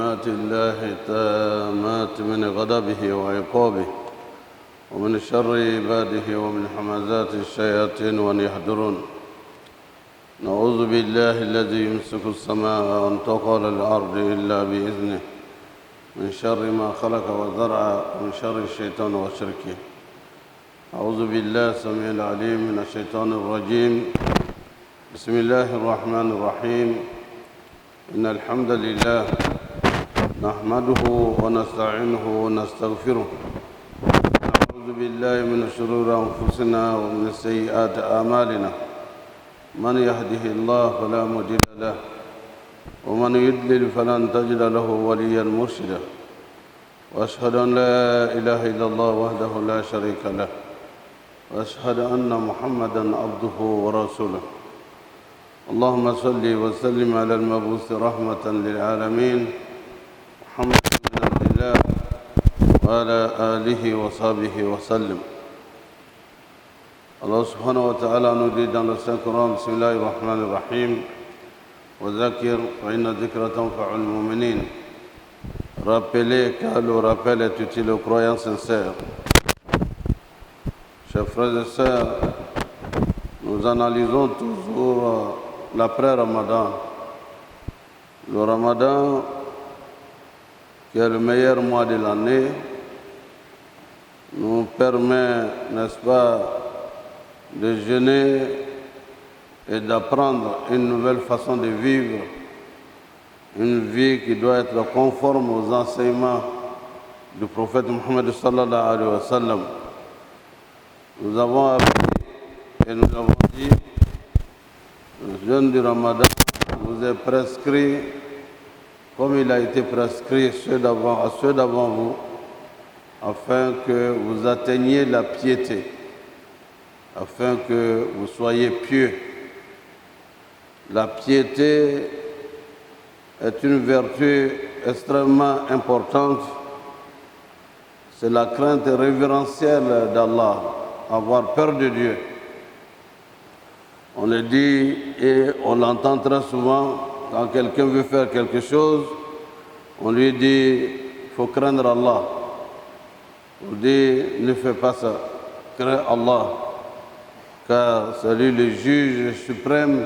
كلمات الله التامات من غضبه وعقابه ومن شر عباده ومن همزات الشياطين وأن يحضرون. نعوذ بالله الذي يمسك السماء وأن تقع الأرض إلا بإذنه من شر ما خلق وزرع ومن شر الشيطان وشركه. أعوذ بالله السميع العليم من الشيطان الرجيم. بسم الله الرحمن الرحيم. إن الحمد لله نحمده ونستعينه ونستغفره. نعوذ بالله من شرور أنفسنا ومن سيئات أعمالنا. من يهده الله فلا مضل له ومن يضلل فلن تجد له وليا مرشدا. وأشهد أن لا إله إلا الله وحده لا شريك له وأشهد أن محمدا عبده ورسوله. اللهم صل وسلم على المبعوث رحمة للعالمين محمد بن عبد الله وعلى آله وصحبه وسلم. Allah subhanahu wa ta'ala nous dit dans le Saint-Coran, Bismillahir Rahmanir Rahim, wa zakir fa inna dhikra tanfa'ul mu'minin. Rappelez car le rappel est utile aux croyants sincères. Chers frères et sœurs, nous analysons toujours l'après-Ramadan. Le Ramadan, qui est le meilleur mois de l'année, nous permet, n'est-ce pas, de jeûner et d'apprendre une nouvelle façon de vivre, une vie qui doit être conforme aux enseignements du prophète Mohammed sallallahu alayhi wa sallam. Nous avons appris et nous avons dit, le jeûne du Ramadan vous est prescrit comme il a été prescrit à ceux d'avant vous, afin que vous atteigniez la piété, afin que vous soyez pieux. La piété est une vertu extrêmement importante. C'est la crainte révérentielle d'Allah, avoir peur de Dieu. On le dit et on l'entend très souvent, quand quelqu'un veut faire quelque chose, on lui dit, il faut craindre Allah. On dit, ne fais pas ça, crains Allah, car c'est lui le juge suprême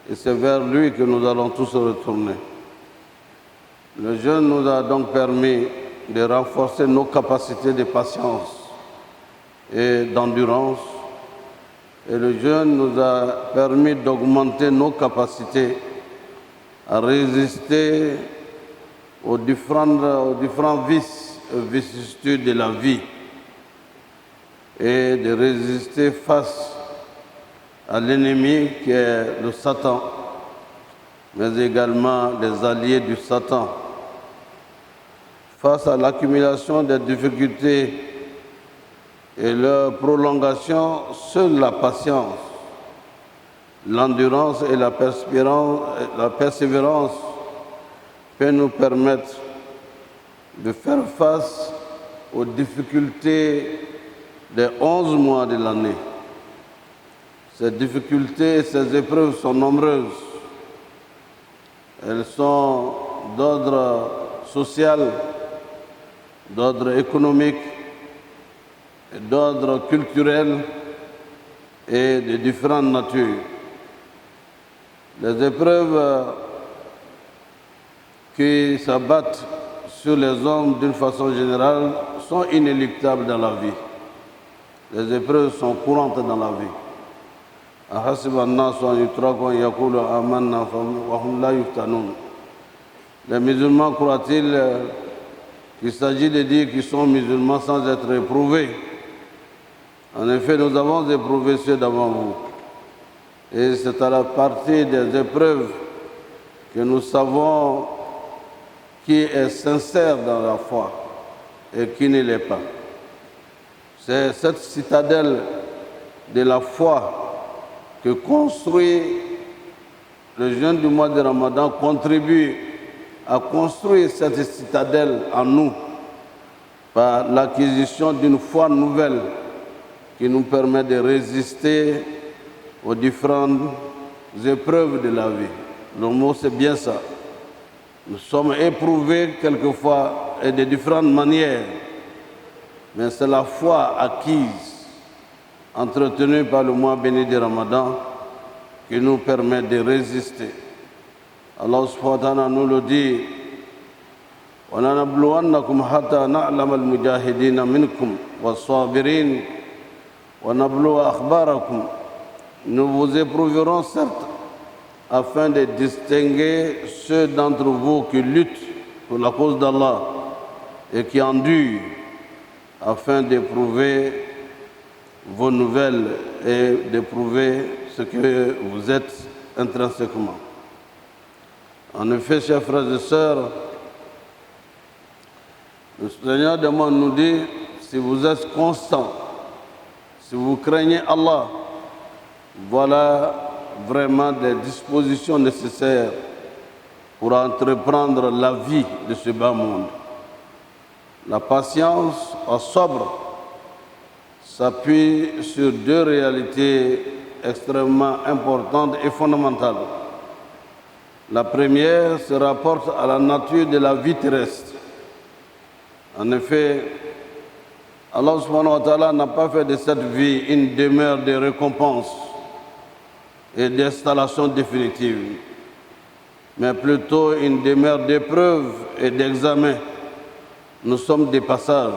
et c'est vers lui que nous allons tous retourner. Le jeûne nous a donc permis de renforcer nos capacités de patience et d'endurance. Et le jeûne nous a permis d'augmenter nos capacités à résister aux différents vicissitudes de la vie et de résister face à l'ennemi qui est le Satan, mais également les alliés du Satan. Face à l'accumulation des difficultés et leur prolongation, seule la patience, l'endurance et la persévérance peut nous permettre de faire face aux difficultés des 11 mois de l'année. Ces difficultés, ces épreuves sont nombreuses. Elles sont d'ordre social, d'ordre économique, d'ordre culturel et de différentes natures. Les épreuves qui s'abattent sur les hommes d'une façon générale sont inéluctables dans la vie. Les épreuves sont courantes dans la vie. Les musulmans croient-ils qu'il s'agit de dire qu'ils sont musulmans sans être éprouvés? En effet, nous avons éprouvé ceux d'avant vous. Et c'est à la partie des épreuves que nous savons qui est sincère dans la foi et qui ne l'est pas. C'est cette citadelle de la foi que construit le jeûne du mois de Ramadan, contribue à construire cette citadelle en nous par l'acquisition d'une foi nouvelle qui nous permet de résister aux différentes épreuves de la vie. Le mot, c'est bien ça. Nous sommes éprouvés quelquefois et de différentes manières, mais c'est la foi acquise, entretenue par le mois béni du Ramadan, qui nous permet de résister. Allah subhanahu wa ta'ala nous le dit, وَلَنَبْلُوَنَّكُمْ حَتَّى نَعْلَمَ الْمُجَاهِدِينَ مِنْكُمْ وَالصَّابِرِينَ وَنَبْلُوَ أَخْبَارَكُمْ. Nous vous éprouverons certes, afin de distinguer ceux d'entre vous qui luttent pour la cause d'Allah et qui endurent, afin d'éprouver vos nouvelles et d'éprouver ce que vous êtes intrinsèquement. En effet, chers frères et sœurs, le Seigneur demande, nous dit, si vous êtes constants, si vous craignez Allah, voilà vraiment des dispositions nécessaires pour entreprendre la vie de ce bas monde. La patience au sobre s'appuie sur deux réalités extrêmement importantes et fondamentales. La première se rapporte à la nature de la vie terrestre. En effet, Allah subhanahu wa ta'ala n'a pas fait de cette vie une demeure de récompense et d'installation définitive, mais plutôt une demeure d'épreuve et d'examen. Nous sommes des passages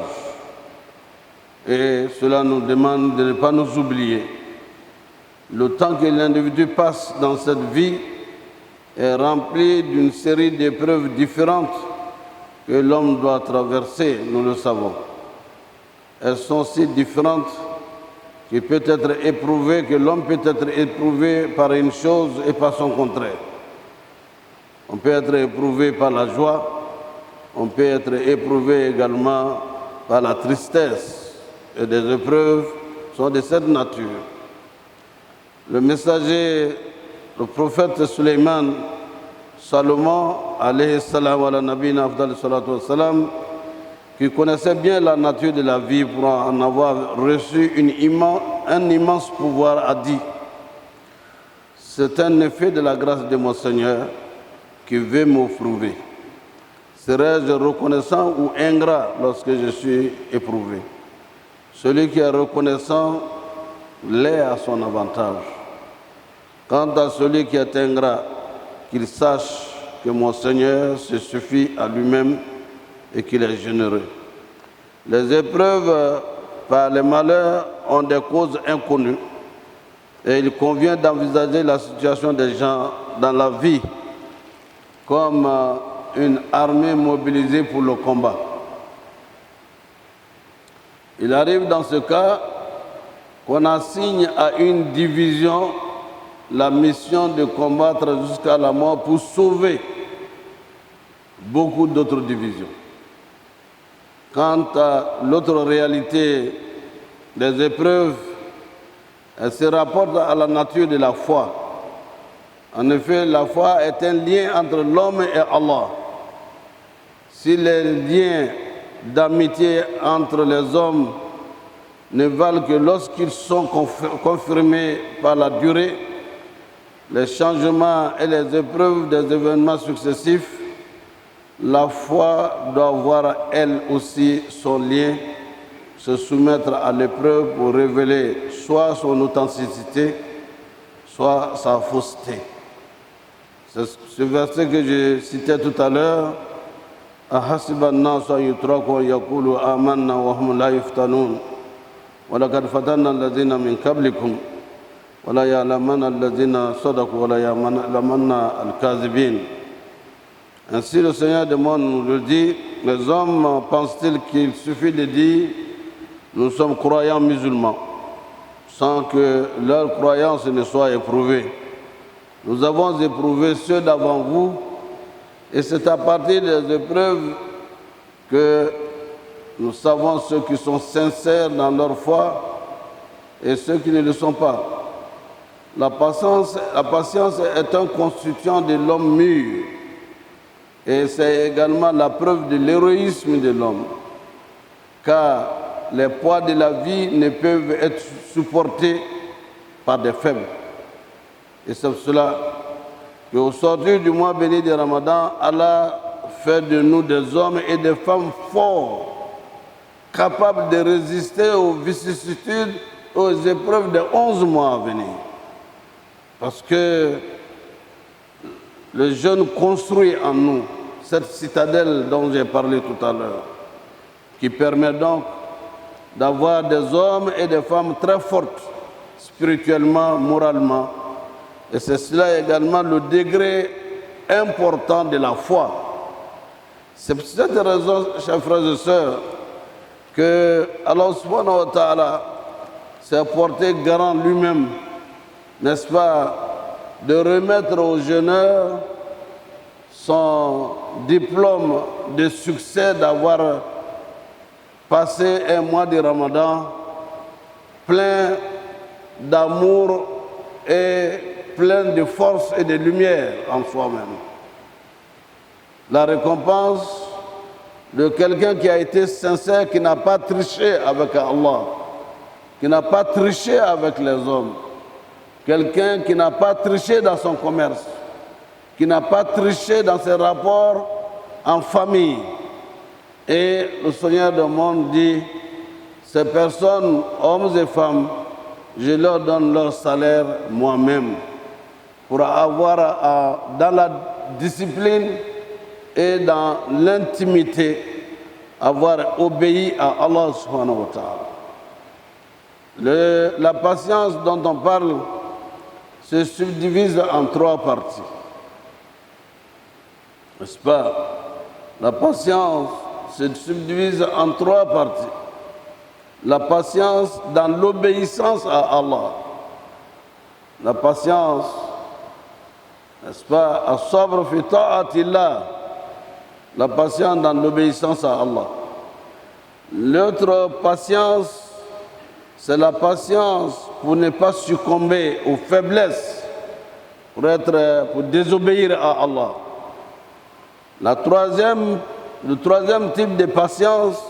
et cela nous demande de ne pas nous oublier. Le temps que l'individu passe dans cette vie est rempli d'une série d'épreuves différentes que l'homme doit traverser, nous le savons. Elles sont si différentes qu'il peut être éprouvé, que l'homme peut être éprouvé par une chose et par son contraire. On peut être éprouvé par la joie, on peut être éprouvé également par la tristesse. Et des épreuves sont de cette nature. Le messager, le prophète Suleiman, Salomon, alayhi salam wa la nabina afdal salatu wa salam, qui connaissait bien la nature de la vie pour en avoir reçu un immense pouvoir, a dit: c'est un effet de la grâce de mon Seigneur qui veut m'éprouver. Serais-je reconnaissant ou ingrat lorsque je suis éprouvé? Celui qui est reconnaissant l'est à son avantage. Quant à celui qui est ingrat, qu'il sache que mon Seigneur se suffit à lui-même et qu'il est généreux. Les épreuves par les malheurs ont des causes inconnues et il convient d'envisager la situation des gens dans la vie comme une armée mobilisée pour le combat. Il arrive dans ce cas qu'on assigne à une division la mission de combattre jusqu'à la mort pour sauver beaucoup d'autres divisions. Quant à l'autre réalité des épreuves, elle se rapporte à la nature de la foi. En effet, la foi est un lien entre l'homme et Allah. Si les liens d'amitié entre les hommes ne valent que lorsqu'ils sont confirmés par la durée, les changements et les épreuves des événements successifs, la foi doit voir elle aussi son lien, se soumettre à l'épreuve pour révéler soit son authenticité, soit sa fausseté. C'est ce verset que je citais tout à l'heure. أحسب الناس أن يتركوا يقولوا آمنا وهم لا يفتنون ولقد فتنا الذين من قبلكم ولا يعلمن الذين صدقوا ولا يعلمن الكاذبين. Ainsi le Seigneur demande, nous le dit, les hommes pensent-ils qu'il suffit de dire nous sommes croyants musulmans sans que leur croyance ne soit éprouvée. Nous avons éprouvé ceux d'avant vous et c'est à partir des épreuves que nous savons ceux qui sont sincères dans leur foi et ceux qui ne le sont pas. La patience est un constituant de l'homme mûr et c'est également la preuve de l'héroïsme de l'homme, car les poids de la vie ne peuvent être supportés par des faibles. Et c'est cela qu'au sortir du mois béni de Ramadan, Allah fait de nous des hommes et des femmes forts, capables de résister aux vicissitudes, aux épreuves des 11 mois à venir. Parce que le jeûne construit en nous cette citadelle dont j'ai parlé tout à l'heure, qui permet donc d'avoir des hommes et des femmes très fortes, spirituellement, moralement. Et c'est cela également le degré important de la foi. C'est pour cette raison, chers frères et sœurs, que Allah subhanahu wa ta'ala s'est porté garant lui-même, n'est-ce pas, de remettre aux jeûneurs son diplôme de succès d'avoir passé un mois de Ramadan plein d'amour et plein de force et de lumière en soi-même. La récompense de quelqu'un qui a été sincère, qui n'a pas triché avec Allah, qui n'a pas triché avec les hommes, quelqu'un qui n'a pas triché dans son commerce, qui n'a pas triché dans ses rapports en famille. Et le Seigneur du monde dit, ces personnes, hommes et femmes, je leur donne leur salaire moi-même pour avoir dans la discipline et dans l'intimité, avoir obéi à Allah subhanahu wa ta'ala. La patience dont on parle se subdivise en 3 parties. N'est-ce pas? La patience se subdivise en 3 parties. La patience dans l'obéissance à Allah. La patience, n'est-ce pas, as-sabr fi ta'atillah. La patience dans l'obéissance à Allah. L'autre patience, c'est la patience pour ne pas succomber aux faiblesses, pour désobéir à Allah. Le troisième type de patience,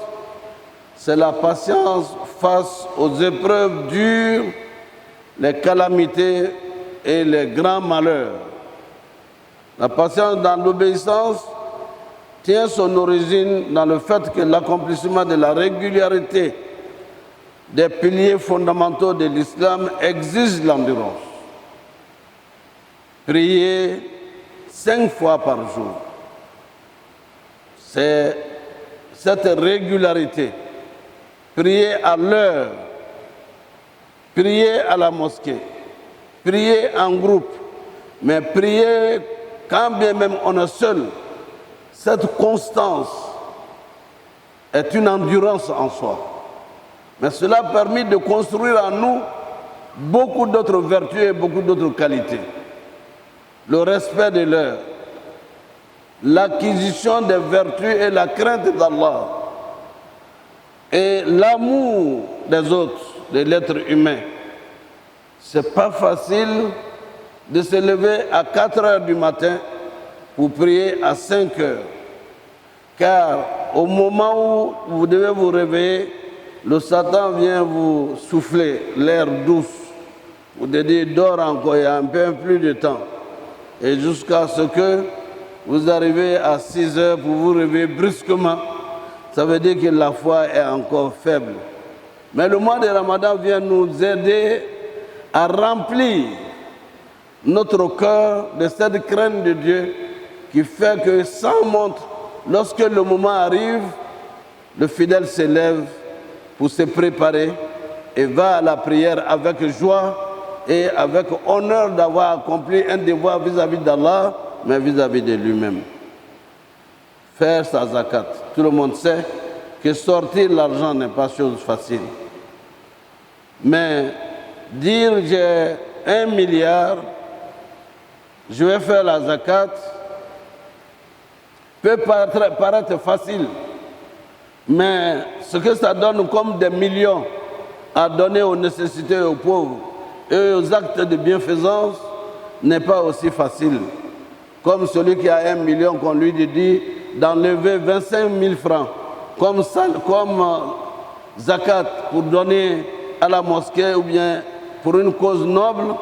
c'est la patience face aux épreuves dures, les calamités et les grands malheurs. La patience dans l'obéissance tient son origine dans le fait que l'accomplissement de la régularité des piliers fondamentaux de l'islam exige l'endurance. Prier 5 fois par jour. C'est cette régularité. Prier à l'heure, prier à la mosquée, prier en groupe, mais prier quand bien même on est seul. Cette constance est une endurance en soi. Mais cela permet de construire en nous beaucoup d'autres vertus et beaucoup d'autres qualités. Le respect de l'heure, l'acquisition des vertus et la crainte d'Allah, et l'amour des autres, de l'être humain. Ce n'est pas facile de se lever à 4 heures du matin pour prier à 5 heures. Car au moment où vous devez vous réveiller, le Satan vient vous souffler l'air douce. Vous devez dire, dors encore, il y a un peu plus de temps. Et jusqu'à ce que vous arrivez à 6 heures pour vous réveiller brusquement, ça veut dire que la foi est encore faible. Mais le mois de Ramadan vient nous aider à remplir notre cœur de cette crainte de Dieu qui fait que sans montre, lorsque le moment arrive, le fidèle se lève pour se préparer et va à la prière avec joie et avec honneur d'avoir accompli un devoir vis-à-vis d'Allah, mais vis-à-vis de lui-même. Faire sa zakat. Tout le monde sait que sortir l'argent n'est pas chose facile. Mais dire j'ai 1 milliard, je vais faire la zakat, peut paraître facile. Mais ce que ça donne comme des millions à donner aux nécessités et aux pauvres et aux actes de bienfaisance n'est pas aussi facile. Comme celui qui a 1 million qu'on lui dit d'enlever 25 000 francs comme zakat pour donner à la mosquée ou bien pour une cause noble,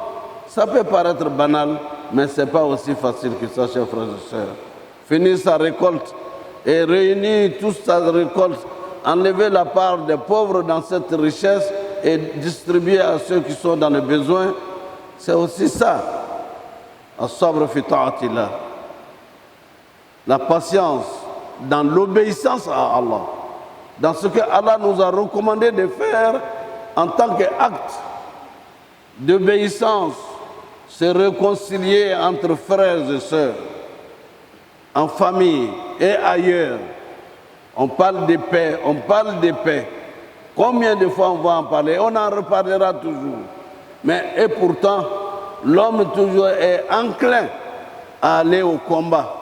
ça peut paraître banal, mais ce n'est pas aussi facile que ça, chers frères et sœurs. Finir sa récolte et réunir toute sa récolte, enlever la part des pauvres dans cette richesse et distribuer à ceux qui sont dans le besoin, c'est aussi ça. As-sabr fi ta'atillah. La patience dans l'obéissance à Allah, dans ce que Allah nous a recommandé de faire en tant qu'acte d'obéissance, se réconcilier entre frères et sœurs, en famille et ailleurs. On parle de paix, on parle de paix. Combien de fois on va en parler? On en reparlera toujours. Mais et pourtant, l'homme toujours est enclin à aller au combat.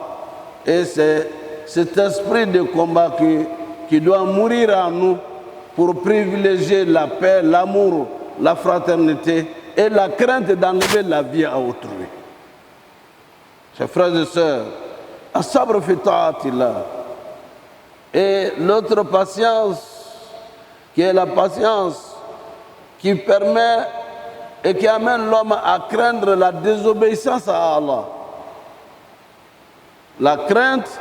Et c'est cet esprit de combat qui doit mourir en nous pour privilégier la paix, l'amour, la fraternité et la crainte d'enlever la vie à autrui. Chers frères et sœurs, as-sabr fi ta'atillah. Et l'autre patience, qui est la patience qui permet et qui amène l'homme à craindre la désobéissance à Allah. La crainte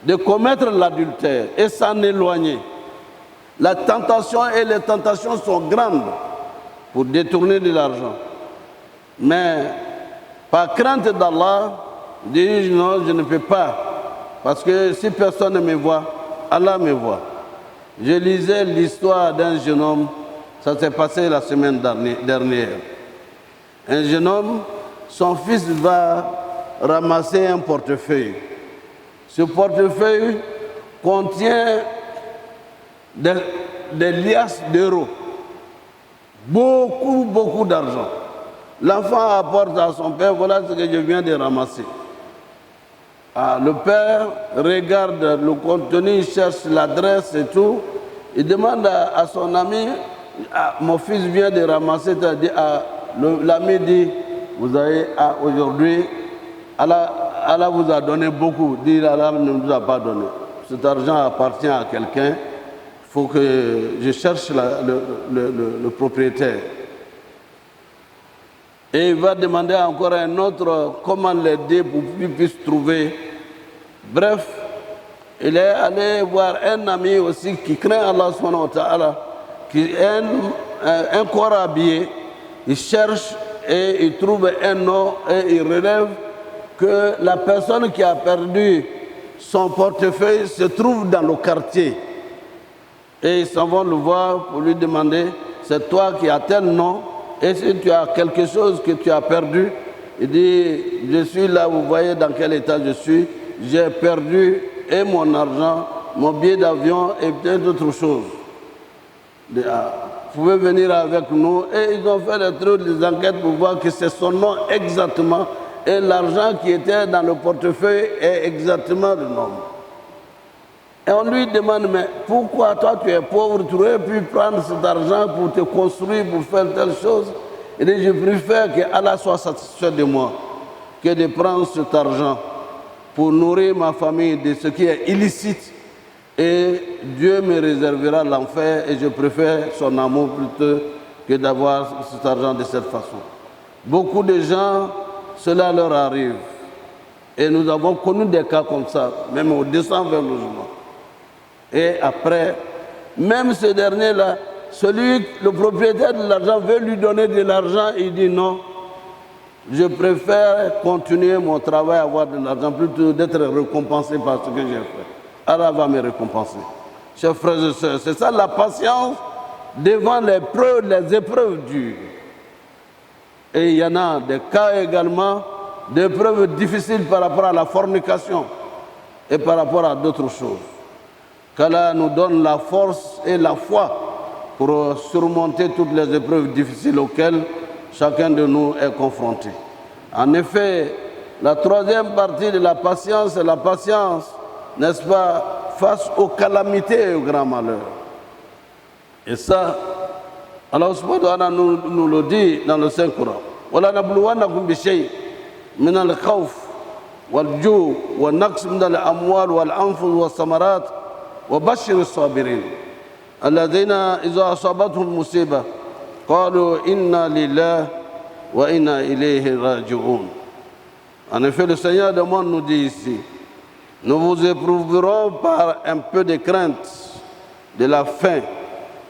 de commettre l'adultère et s'en éloigner. La tentation et les tentations sont grandes pour détourner de l'argent. Mais par crainte d'Allah, dis non, je ne peux pas. Parce que si personne ne me voit, Allah me voit. Je lisais l'histoire d'un jeune homme, ça s'est passé la semaine dernière. Un jeune homme, son fils va ramasser un portefeuille. Ce portefeuille contient des liasses d'euros. Beaucoup d'argent. L'enfant apporte à son père, voilà ce que je viens de ramasser. Le père regarde le contenu, il cherche l'adresse et tout. Il demande à son ami, mon fils vient de ramasser, l'ami dit, vous avez aujourd'hui, Allah vous a donné beaucoup, dit Allah ne nous a pas donné. Cet argent appartient à quelqu'un, il faut que je cherche le propriétaire. Et il va demander encore à un autre comment l'aider pour qu'il puisse trouver. Bref, il est allé voir un ami aussi qui craint Allah subhanahu wa ta'ala, qui est un corps habillé. Il cherche et il trouve un nom et il relève que la personne qui a perdu son portefeuille se trouve dans le quartier. Et ils s'en vont le voir pour lui demander, c'est toi qui as tel nom? Et si tu as quelque chose que tu as perdu, il dit, je suis là, vous voyez dans quel état je suis, j'ai perdu et mon argent, mon billet d'avion et plein d'autres choses. Vous pouvez venir avec nous. Et ils ont fait les enquêtes pour voir que c'est son nom exactement et l'argent qui était dans le portefeuille est exactement le nom. Et on lui demande, mais pourquoi toi tu es pauvre, tu aurais pu prendre cet argent pour te construire, pour faire telle chose? Il dit, je préfère que Allah soit satisfait de moi que de prendre cet argent pour nourrir ma famille de ce qui est illicite. Et Dieu me réservera l'enfer et je préfère son amour plutôt que d'avoir cet argent de cette façon. Beaucoup de gens, cela leur arrive. Et nous avons connu des cas comme ça, même au 220 logements. Et après, même ce dernier-là, le propriétaire de l'argent veut lui donner de l'argent, il dit non, je préfère continuer mon travail, avoir de l'argent, plutôt d'être récompensé par ce que j'ai fait. Allah va me récompenser. Chers frères et sœurs, c'est ça la patience devant les épreuves dures. Et il y en a des cas également d'épreuves difficiles par rapport à la fornication et par rapport à d'autres choses. Qu'Allah nous donne la force et la foi pour surmonter toutes les épreuves difficiles auxquelles chacun de nous est confronté. En effet, la troisième partie de la patience, c'est la patience, n'est-ce pas, face aux calamités et aux grands malheurs. Et ça, Allah subhanahu wa ta'ala nous le dit dans le Saint-Coran. وَلَا نَبْلُوَنَّكُمْ بِشَيْءٍ مِنَ الْخَوْفِ وَالْجُوعِ وَالنَّقْصِ مِنَ الْأَمْوَالِ وَالْأَنفُسِ وَالثَّمَرَاتِ وَبَشِّرِ الصَّابِرِينَ الذين إذا أصابتهم مصيبة قالوا إنا لله وإنا إليه راجعون. En effet, le Seigneur des mondes nous dit ici, nous vous éprouverons par un peu de crainte, de la faim,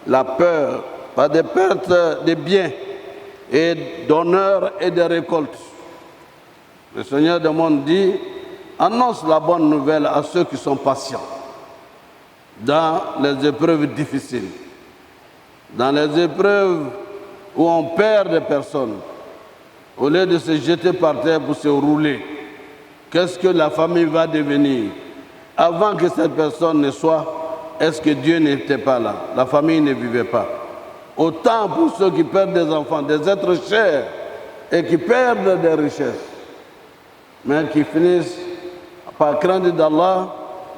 la peur, par des pertes de biens et d'honneur et de récoltes. Le Seigneur des mondes dit, annonce la bonne nouvelle à ceux qui sont patients dans les épreuves difficiles, dans les épreuves où on perd des personnes. Au lieu de se jeter par terre pour se rouler, qu'est-ce que la famille va devenir? Avant que cette personne ne soit, est-ce que Dieu n'était pas là? La famille ne vivait pas. Autant pour ceux qui perdent des enfants, des êtres chers, et qui perdent des richesses, mais qui finissent par craindre d'Allah,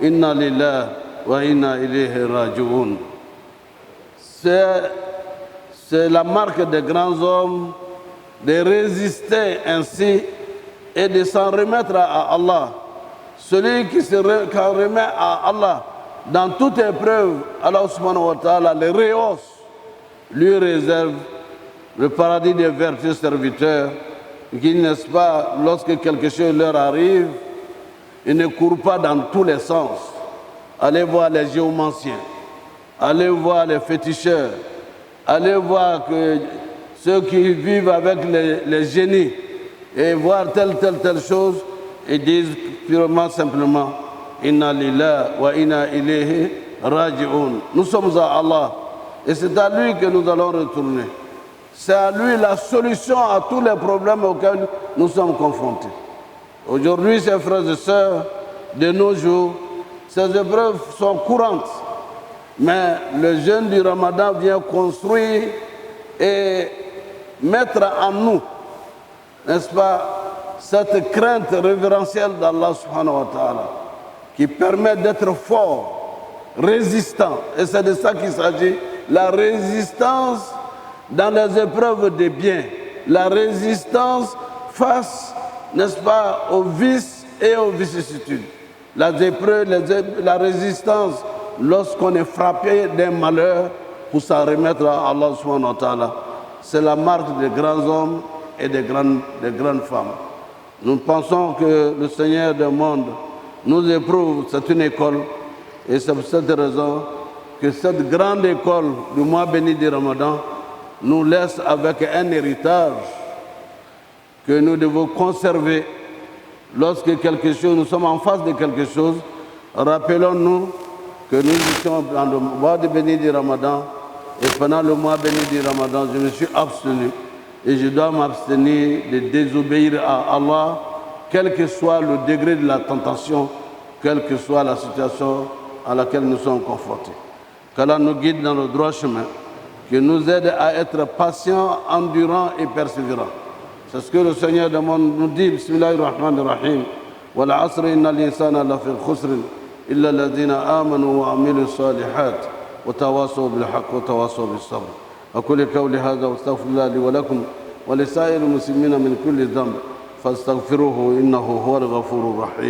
inna lillahi wa inna ilayhi raji'un. C'est la marque des grands hommes de résister ainsi et de s'en remettre à Allah. Celui qui se remet à Allah dans toute épreuve, Allah subhanahu wa ta'ala le rehausse, lui réserve le paradis des vertus serviteurs qui, n'est-ce pas, lorsque quelque chose leur arrive, ils ne courent pas dans tous les sens. Allez voir les géomanciens, allez voir les féticheurs, allez voir que ceux qui vivent avec les génies et voir telle chose, ils disent purement simplement inna lillahi wa inna ilayhi raji'un. Nous sommes à Allah et c'est à lui que nous allons retourner. C'est à lui la solution à tous les problèmes auxquels nous sommes confrontés. Aujourd'hui, chers frères et sœurs, de nos jours, ces épreuves sont courantes. Mais le jeûne du Ramadan vient construire et mettre en nous, n'est-ce pas, cette crainte révérentielle d'Allah subhanahu wa ta'ala, qui permet d'être fort, résistant. Et c'est de ça qu'il s'agit, la résistance dans les épreuves des biens, la résistance face, n'est-ce pas, aux vices et aux vicissitudes. La résistance lorsqu'on est frappé d'un malheur pour s'en remettre à Allah subhanahu wa ta'ala. C'est la marque des grands hommes et des grandes femmes. Nous pensons que le Seigneur du monde nous éprouve, c'est une école, et c'est pour cette raison que cette grande école du mois béni du Ramadan nous laisse avec un héritage que nous devons conserver. Lorsque nous sommes en face de quelque chose, rappelons-nous que nous étions dans le mois béni du Ramadan, et pendant le mois béni du Ramadan, je me suis abstenu et je dois m'abstenir de désobéir à Allah, quel que soit le degré de la tentation, quelle que soit la situation à laquelle nous sommes confrontés. Qu'Allah nous guide dans le droit chemin, qu'il nous aide à être patients, endurants et persévérants. C'est ce que le Seigneur demande, nous dit, Bismillahirrahmanirrahim, wa al-asr inna al-insana la fi khusr illa alladhina amanu wa amilu salihat wa tawasaw bil haqq wa tawasaw bis sabr. أقول قولي هذا واستغفر الله لي ولكم ولسائر المسلمين من كل ذنب فاستغفروه إنه هو الغفور الرحيم.